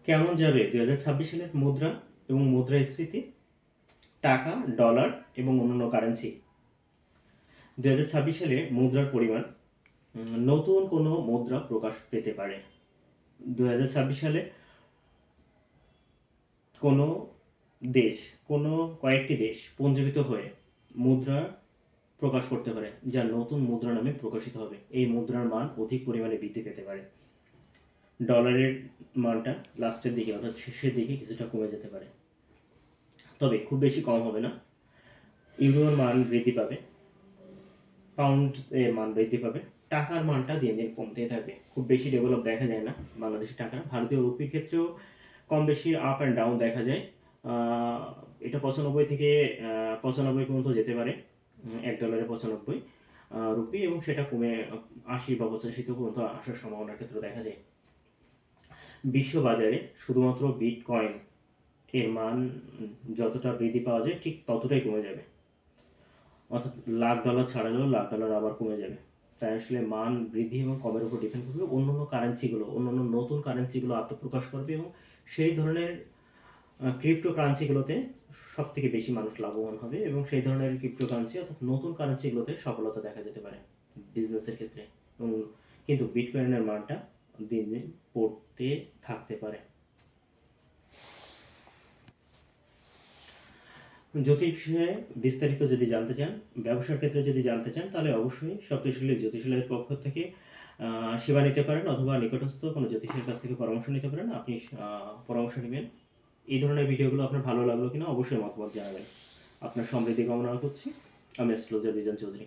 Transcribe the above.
কেমন যাবে 2026 সালের মুদ্রা এবং মুদ্রাস্ফীতি, টাকা, ডলার এবং অন্যান্য কারেন্সি? 2026 সালে মুদ্রার পরিমাণ, নতুন কোনো মুদ্রা প্রকাশ পেতে পারে। 2026 সালে কোনো দেশ, কোনো কয়েকটি দেশ পঞ্জীকৃত হয়ে মুদ্রা প্রকাশ করতে পারে, যা নতুন মুদ্রা নামে প্রকাশিত হবে। এই মুদ্রার মান অধিক পরিমাণে বৃদ্ধি পেতে পারে। ডলারের মানটা লাস্টের দিকে অর্থাৎ শেষের দিকে কিছুটা কমে যেতে পারে, তবে খুব বেশি কম হবে না। ইউরোর মান বৃদ্ধি পাবে, পাউন্ড এর মান বৃদ্ধি পাবে, টাকার মানটা দিন দিন কমতেই থাকবে। খুব বেশি ডেভেলপ দেখা যায় না বাংলাদেশের টাকা। ভারতীয় রুপির ক্ষেত্রেও কম বেশি আপ অ্যান্ড ডাউন দেখা যায়। এটা 95 থেকে 95 পর্যন্ত যেতে পারে, $1 95 রুপি, এবং সেটা কমে 80 বা 85 পর্যন্ত আসার সম্ভাবনার ক্ষেত্রে দেখা যায়। বিশ্ববাজারে শুধুমাত্র বিটকয়েন এর মান যতটা বৃদ্ধি পাওয়া যায় ঠিক ততটাই কমে যাবে, অর্থাৎ $1,00,000 ছাড়া গেলেও $1,00,000 আবার কমে যাবে। তাই আসলে মান বৃদ্ধি এবং কমের উপর ডিপেন্ড করবে। অন্যান্য কারেন্সিগুলো, অন্যান্য নতুন কারেন্সিগুলো আত্মপ্রকাশ করবে এবং সেই ধরনের ক্রিপ্টো কারেন্সিগুলোতে সব থেকে বেশি মানুষ লাভবান হবে, এবং সেই ধরনের ক্রিপ্টো কারেন্সি অর্থাৎ নতুন কারেন্সিগুলোতে সফলতা দেখা যেতে পারে বিজনেসের ক্ষেত্রে। এবং কিন্তু বিটকয়েনের মানটা দিন দিন পড়তে থাকতে পারে। জ্যোতিষে বিস্তারিত যদি জানতে চান, ব্যবসার ক্ষেত্রে যদি জানতে চান, তাহলে অবশ্যই সপ্তশৈলী জ্যোতিষালয়ের পক্ষ থেকে সেবা নিতে পারেন, অথবা নিকটস্থ কোনো জ্যোতিষের কাছ থেকে পরামর্শ নিতে পারেন। আপনি পরামর্শ নেবেন। এই ধরনের ভিডিওগুলো আপনার ভালো লাগলো কিনা অবশ্যই মতামত জানাবেন। আপনার সমৃদ্ধি কামনা করছি। আমি অ্যাস্ট্রোলজার বিজন চৌধুরী।